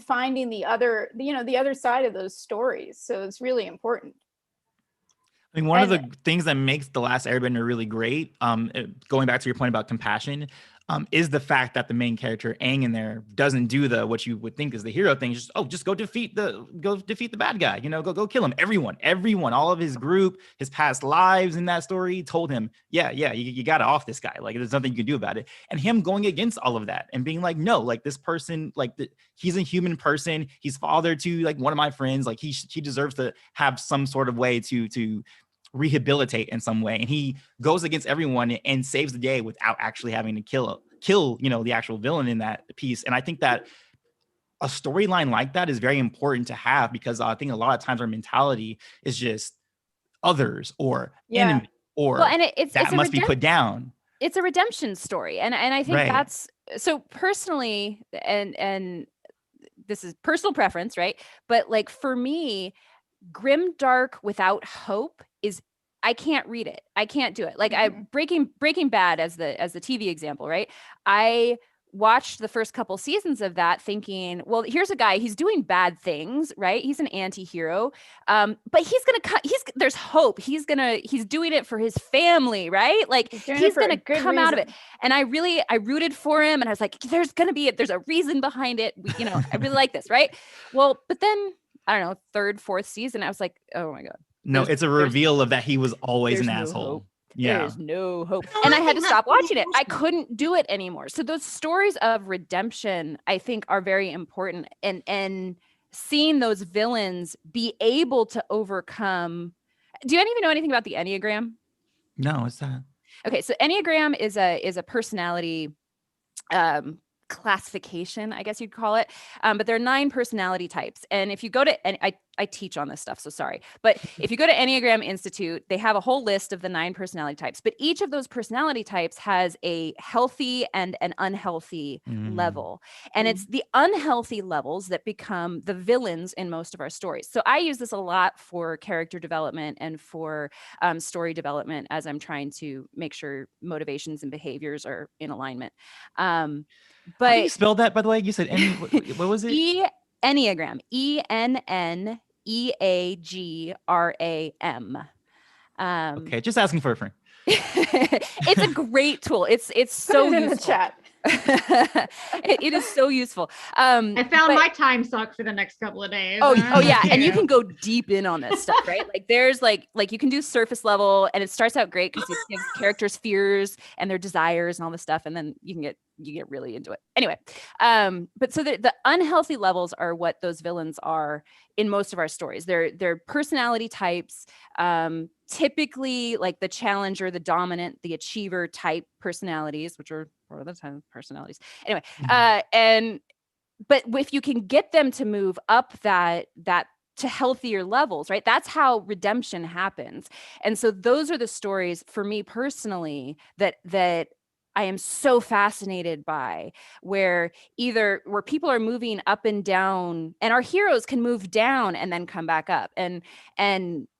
finding the other side of those stories. So it's really important. I mean, one of the things that makes The Last Airbender really great, going back to your point about compassion, is the fact that the main character Aang in there doesn't do what you would think is the hero thing. Just go defeat the bad guy. Go kill him. Everyone, all of his group, his past lives in that story told him, you got to off this guy. Like, there's nothing you can do about it. And him going against all of that and being like, no, like this person, he's a human person. He's father to like one of my friends. Like he deserves to have some sort of way to rehabilitate in some way, and he goes against everyone and saves the day without actually having to kill the actual villain in that piece. And I think that a storyline like that is very important to have, because I think a lot of times our mentality is just others or enemy or it's must be put down. It's a redemption story, and I think that's so personally, and this is personal preference, right? But like for me, Grimdark without hope I can't read it. I can't do it. Like Breaking Bad as the TV example, right? I watched the first couple seasons of that thinking, well, here's a guy, he's doing bad things, right? He's an anti-hero. But there's hope. He's doing it for his family, right? Like he's going to come out of it. And I rooted for him, and I was like, there's a reason behind it. I really like this, right? Well, but then I don't know, third, fourth season, I was like, oh my God. No, it's a reveal of that he was always an asshole. Hope. Yeah. There's no hope. And I had to stop watching it. I couldn't do it anymore. So those stories of redemption, I think, are very important. And seeing those villains be able to overcome. Do any of you know anything about the Enneagram? No, what's that? Okay, so Enneagram is a personality classification, I guess you'd call it. But there are 9 personality types. And if you go to, and I teach on this stuff, so sorry. But if you go to Enneagram Institute, they have a whole list of the 9 personality types. But each of those personality types has a healthy and an unhealthy level. And it's the unhealthy levels that become the villains in most of our stories. So I use this a lot for character development and for story development as I'm trying to make sure motivations and behaviors are in alignment. But how do you spell that, by the way? You said what was it? Enneagram. ENNEAGRAM. Okay, just asking for a friend. It's a great tool. It's so Put it in useful. the chat. It is so useful. I found my time suck for the next couple of days. Oh yeah, and you can go deep in on this stuff, right? Like there's like you can do surface level, and it starts out great because it gives characters fears and their desires and all this stuff, and then you get really into it. Anyway, but so the unhealthy levels are what those villains are in most of our stories. They're personality types, typically like the challenger, the dominant, the achiever type personalities, which are part of the time personalities. Anyway, but if you can get them to move up that to healthier levels, right? That's how redemption happens. And so those are the stories for me personally that I am so fascinated by, where people are moving up and down, and our heroes can move down and then come back up, and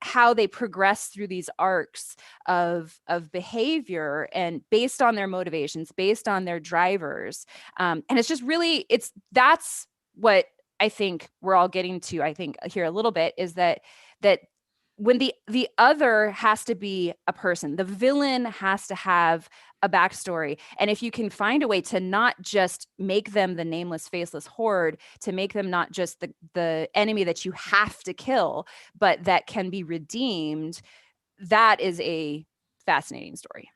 how they progress through these arcs of behavior and based on their motivations, based on their drivers. And it's just really, that's what I think we're all getting to, I think here a little bit, is that when the other has to be a person, the villain has to have a backstory. And if you can find a way to not just make them the nameless, faceless horde, to make them not just the enemy that you have to kill, but that can be redeemed, that is a fascinating story.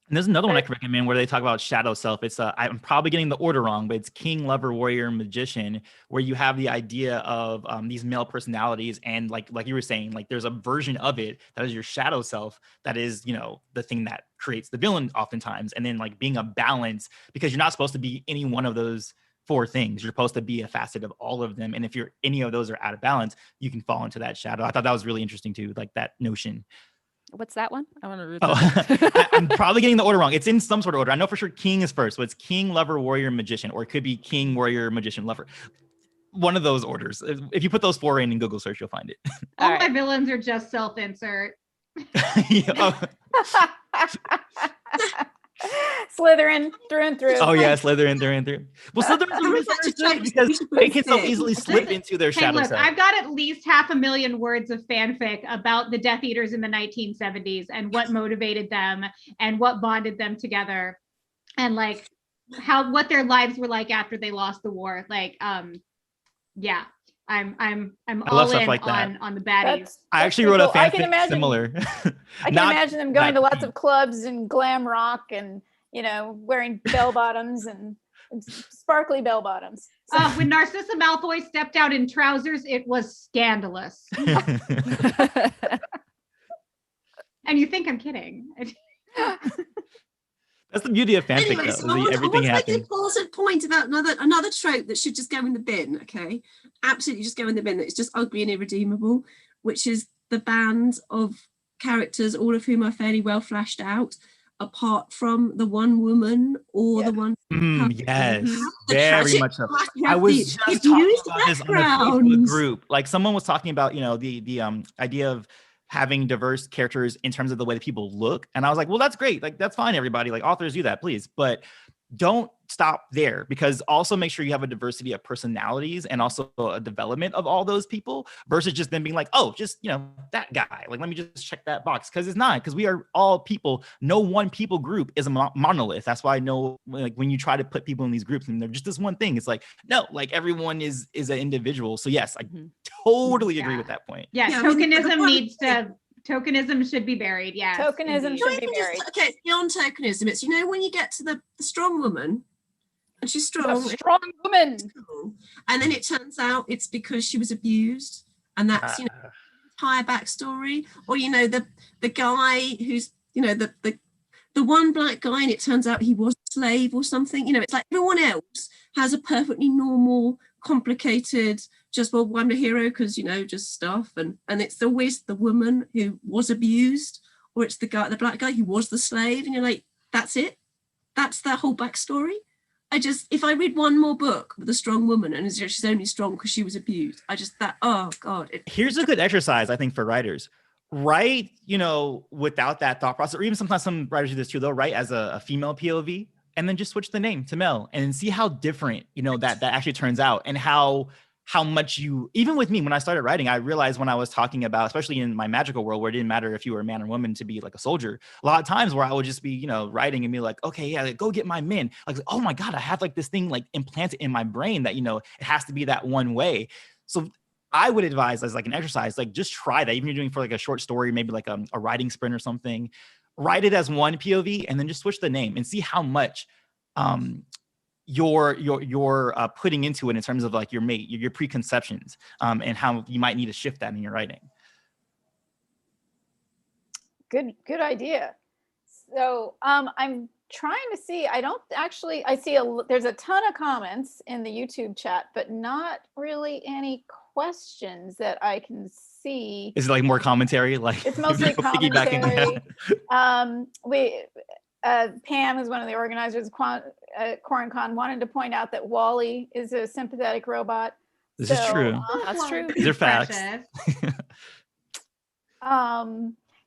And there's another one I can recommend where they talk about shadow self. It's I'm probably getting the order wrong, but it's king, lover, warrior, magician, where you have the idea of these male personalities, and like you were saying, like there's a version of it that is your shadow self, that is, you know, the thing that creates the villain oftentimes, and then like being a balance, because you're not supposed to be any one of those four things. You're supposed to be a facet of all of them, and if any of those are out of balance, you can fall into that shadow. I thought that was really interesting too, like that notion. What's that one? I want to read that. I'm probably getting the order wrong. It's in some sort of order. I know for sure king is first, but it's king, lover, warrior, magician, or it could be king, warrior, magician, lover. One of those orders. If you put those four in Google search, you'll find it. All my villains are just self-insert. Slytherin through and through. Oh yeah, Slytherin through and through. Well, Slytherin's because they can so easily slip into their shadow self. I've got at least 500,000 words of fanfic about the Death Eaters in the 1970s and what motivated them and what bonded them together, and like what their lives were like after they lost the war. Like, yeah. I'm all in like on the baddies. I actually wrote a fanfic similar. I can imagine them going to lots of clubs and glam rock and, you know, wearing bell bottoms and sparkly bell bottoms. So. When Narcissa Malfoy stepped out in trousers, it was scandalous. And you think I'm kidding. That's the beauty of fanfic, anyway, though. So Everything happens. I want to make an important point about another trope that should just go in the bin, okay? Absolutely just go in the bin. It's just ugly and irredeemable, which is the band of characters, all of whom are fairly well flashed out, apart from the one woman or the one. Yes, very much so. I was just talking about this on the Facebook group. Like someone was talking about, you know, the idea of having diverse characters in terms of the way that people look. And I was like, well, that's great. Like, that's fine, everybody. Like, authors do that, please. But don't stop there, because also make sure you have a diversity of personalities and also a development of all those people, versus just them being like, oh, just, you know, that guy. Like, let me just check that box. Because it's not, because we are all people. No one people group is a monolith. That's why I know, like, when you try to put people in these groups and they're just this one thing, it's like, no, like everyone is an individual. So yes, I totally agree with that point. Yeah, tokenism should be buried. Yeah, tokenism should be buried. Okay, beyond tokenism, it's, you know, when you get to the strong woman, and she's strong, a strong woman, and then it turns out it's because she was abused, and that's, you know, entire backstory. Or, you know, the guy who's, you know, the one black guy, and it turns out he was a slave or something. You know, it's like everyone else has a perfectly normal, complicated, just, well, I'm a hero because, you know, just stuff, and it's always the woman who was abused, or it's the black guy who was the slave, and you're like, that's it, that's their whole backstory. If I read one more book with a strong woman and she's only strong because she was abused, oh god. Here's a good exercise, I think, for writers. Write, you know, without that thought process, or even sometimes some writers do this too, they'll write as a female POV and then just switch the name to male and see how different, you know, that actually turns out, and how how much you, even with me, when I started writing, I realized when I was talking about, especially in my magical world where it didn't matter if you were a man or woman to be like a soldier, a lot of times where I would just be, you know, writing and be like, okay, yeah, like, go get my men. Like, oh my God, I have like this thing like implanted in my brain that, you know, it has to be that one way. So I would advise as like an exercise, like just try that. Even if you're doing for like a short story, maybe like a writing sprint or something, write it as one POV and then just switch the name and see how much you're putting into it in terms of like your preconceptions and how you might need to shift that in your writing. Good idea. So I'm trying to see, I see there's a ton of comments in the YouTube chat, but not really any questions that I can see. Is it like more commentary? Like it's mostly commentary. Pam, who's one of the organizers, QuaranCon, wanted to point out that Wally is a sympathetic robot. This is true. That's true. These are facts.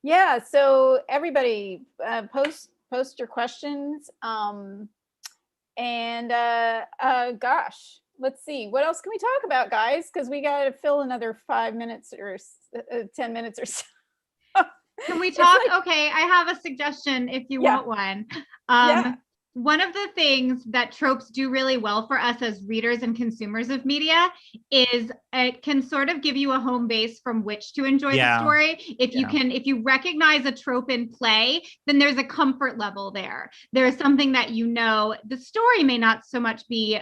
Yeah, so everybody post your questions. Gosh, let's see. What else can we talk about, guys? Because we got to fill another 5 minutes or 10 minutes or so. Can we talk? Okay, I have a suggestion if you want one. One of the things that tropes do really well for us as readers and consumers of media is it can sort of give you a home base from which to enjoy the story. If you recognize a trope in play, then there's a comfort level there. There's something that, you know, the story may not so much be,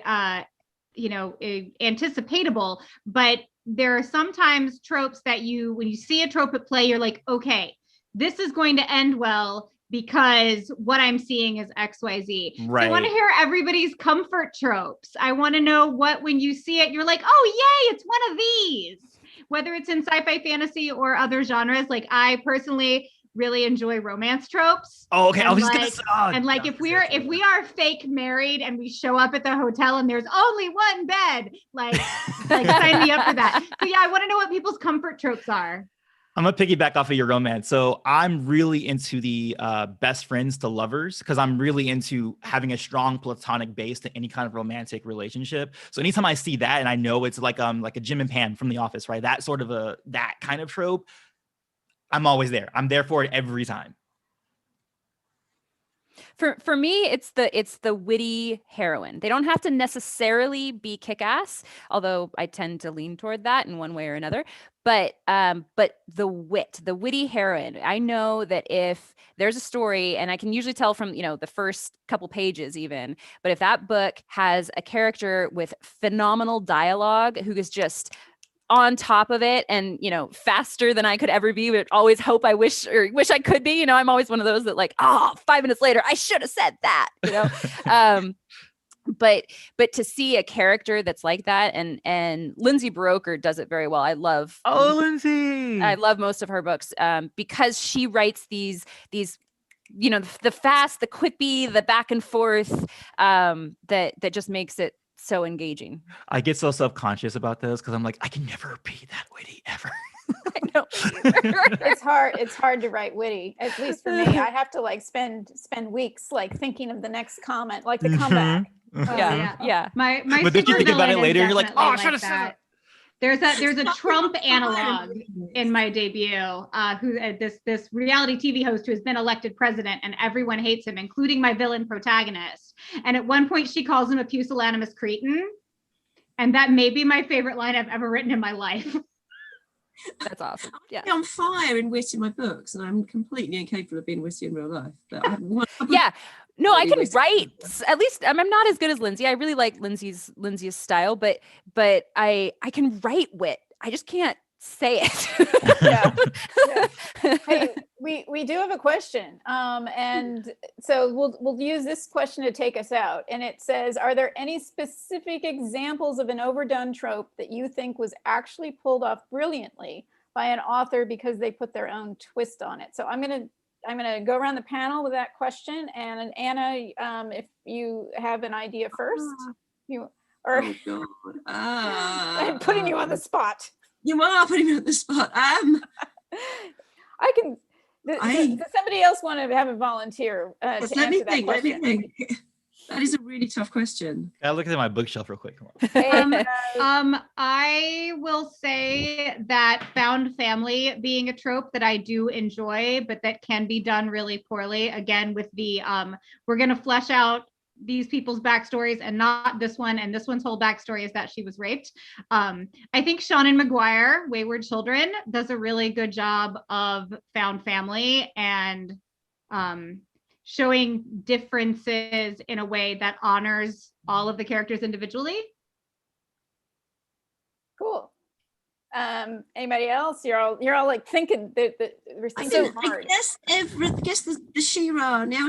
anticipatable, but there are sometimes tropes that when you see a trope at play, you're like, okay, this is going to end well because what I'm seeing is XYZ. Right. So I want to hear everybody's comfort tropes. I want to know what, when you see it, you're like, oh, yay, it's one of these. Whether it's in sci-fi, fantasy, or other genres. Like, I personally really enjoy romance tropes. Oh, okay. I was just gonna say, if we are fake married and we show up at the hotel and there's only one bed, like sign me up for that. So yeah, I want to know what people's comfort tropes are. I'm gonna piggyback off of your romance. So I'm really into the best friends to lovers because I'm really into having a strong platonic base to any kind of romantic relationship. So anytime I see that and I know it's like a Jim and Pam from The Office, right? That sort of that kind of trope, I'm always there. I'm there for it every time. For me, it's the witty heroine. They don't have to necessarily be kick-ass, although I tend to lean toward that in one way or another. But the witty heroine. I know that if there's a story, and I can usually tell from, you know, the first couple pages even, but if that book has a character with phenomenal dialogue who is just on top of it and, you know, faster than I could ever be, but always hope I wish I could be, you know, I'm always one of those that like, 5 minutes later, I should have said that, you know? But to see a character that's like that, and Lindsay Buroker does it very well. I love most of her books because she writes these, you know, the fast, the quippy, the back and forth that just makes it so engaging. I get so self-conscious about those because I'm like, I can never be that witty ever. I know. It's hard to write witty, at least for me. I have to like spend weeks like thinking of the next comment, like the comeback. Yeah. My but then you think about it later, you're like, oh, I should have said that. There's a Trump analog in my debut, this reality TV host who has been elected president, and everyone hates him, including my villain protagonist. And at one point, she calls him a pusillanimous cretin, and that may be my favorite line I've ever written in my life. That's awesome. Yeah, I'm on fire in wit in my books, and I'm completely incapable of being witty in real life. But I have one. No, I can write. At least I'm not as good as Lindsay. I really like Lindsay's style, but I can write wit. I just can't say it. Yeah. Hey, we do have a question, and so we'll use this question to take us out. And it says, are there any specific examples of an overdone trope that you think was actually pulled off brilliantly by an author because they put their own twist on it? So I'm gonna go around the panel with that question, and Anna, if you have an idea first, Oh God. I'm putting you on the spot. You are putting me on the spot. I can. Does somebody else want to have a volunteer to answer that question? Let me think. That is a really tough question. I look at my bookshelf real quick. Come on. I will say that found family being a trope that I do enjoy, but that can be done really poorly. Again, with the we're going to flesh out these people's backstories and not this one, and this one's whole backstory is that she was raped. I think Seanan McGuire, Wayward Children, does a really good job of found family and showing differences in a way that honors all of the characters individually. Cool. Anybody else? You're all like thinking that we're thinking hard. I guess the She-Ra, now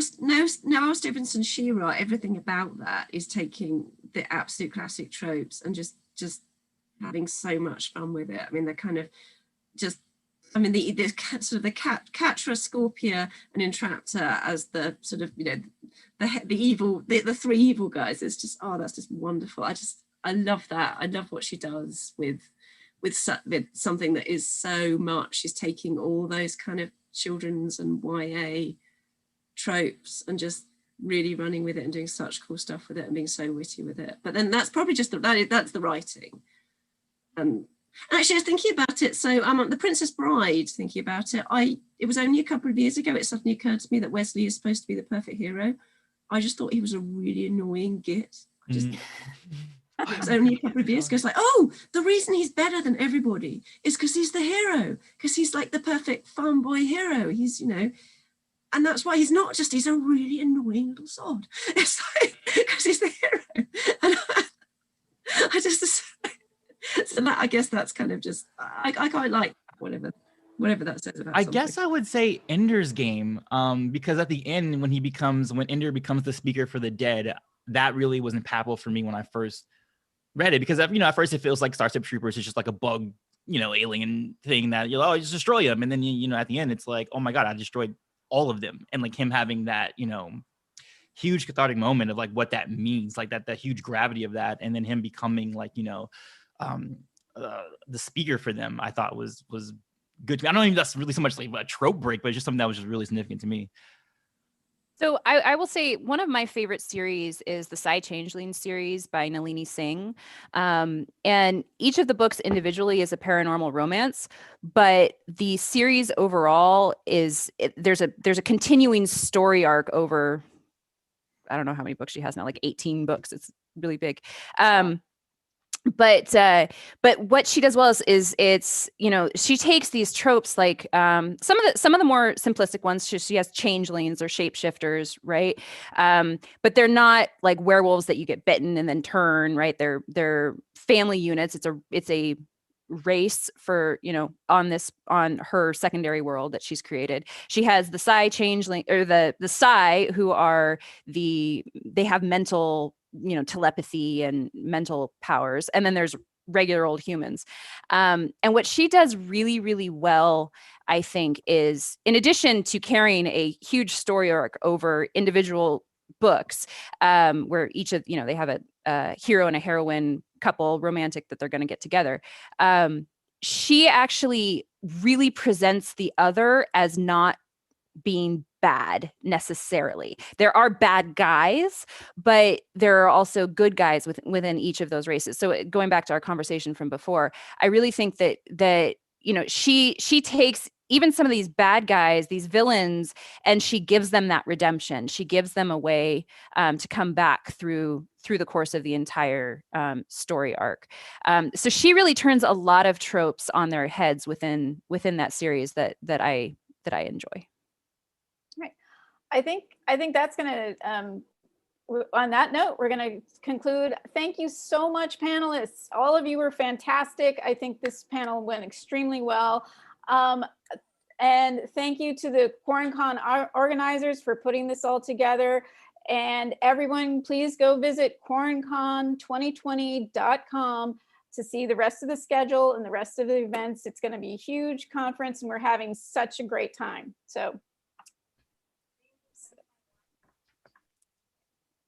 Stevenson She-Ra, everything about that is taking the absolute classic tropes and just having so much fun with it. I mean, they're kind of just, I mean, the sort of the Catra, Scorpia, and Entraptor as the sort of, you know, the three evil guys. It's just, oh, that's just wonderful. I love that. I love what she does with something that is so much. She's taking all those kind of children's and YA tropes and just really running with it and doing such cool stuff with it and being so witty with it. But then that's probably just that's the writing. And actually, I was thinking about it. So The Princess Bride, thinking about it, it was only a couple of years ago it suddenly occurred to me that Wesley is supposed to be the perfect hero. I just thought he was a really annoying git. It was only a couple of years ago. It's like, oh, the reason he's better than everybody is because he's the hero, because he's like the perfect farm boy hero. He's, you know, and that's why he's not just, he's a really annoying little sod. It's like, because he's the hero. And I just, so that, I guess that's kind of just, I quite like whatever that says about I something. guess I would say Ender's Game, because at the end, when Ender becomes the speaker for the dead, that really was impactful for me when I first read it, because, you know, at first it feels like Starship Troopers is just like a bug, you know, alien thing that, you know, just destroy them. And then, you know, at the end, it's like, oh my God, I destroyed all of them. And like him having that, you know, huge cathartic moment of like what that means, like that huge gravity of that. And then him becoming like, you know, the speaker for them, I thought was good. I don't think that's really so much like a trope break, but it's just something that was just really significant to me. So I will say one of my favorite series is the Changeling series by Nalini Singh. And each of the books individually is a paranormal romance, but the series overall there's a continuing story arc over, I don't know how many books she has now, like 18 books. It's really big. But what she does well is it's, you know, she takes these tropes, like some of the more simplistic ones. She has changelings or shapeshifters, right? But they're not like werewolves that you get bitten and then turn, right? They're family units. It's a race for, you know, on her secondary world that she's created. She has the changeling, or the Psi, who are they have mental, you know, telepathy and mental powers, and then there's regular old humans. And what she does really, really well, I think, is in addition to carrying a huge story arc over individual books, where each of, you know, they have a hero and a heroine couple, romantic, that they're going to get together. She actually really presents the other as not being bad necessarily. There are bad guys, but there are also good guys within each of those races. So going back to our conversation from before, I really think that you know, she takes even some of these bad guys, these villains, and she gives them that redemption. She gives them a way to come back through the course of the entire story arc. So she really turns a lot of tropes on their heads within that series that I enjoy. Right. I think that's going to, on that note, we're going to conclude. Thank you so much, panelists. All of you were fantastic. I think this panel went extremely well. And thank you to the QuaranCon organizers for putting this all together. And everyone, please go visit QuaranCon2020.com to see the rest of the schedule and the rest of the events. It's going to be a huge conference, and we're having such a great time. So,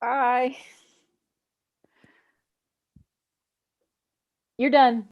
bye. You're done.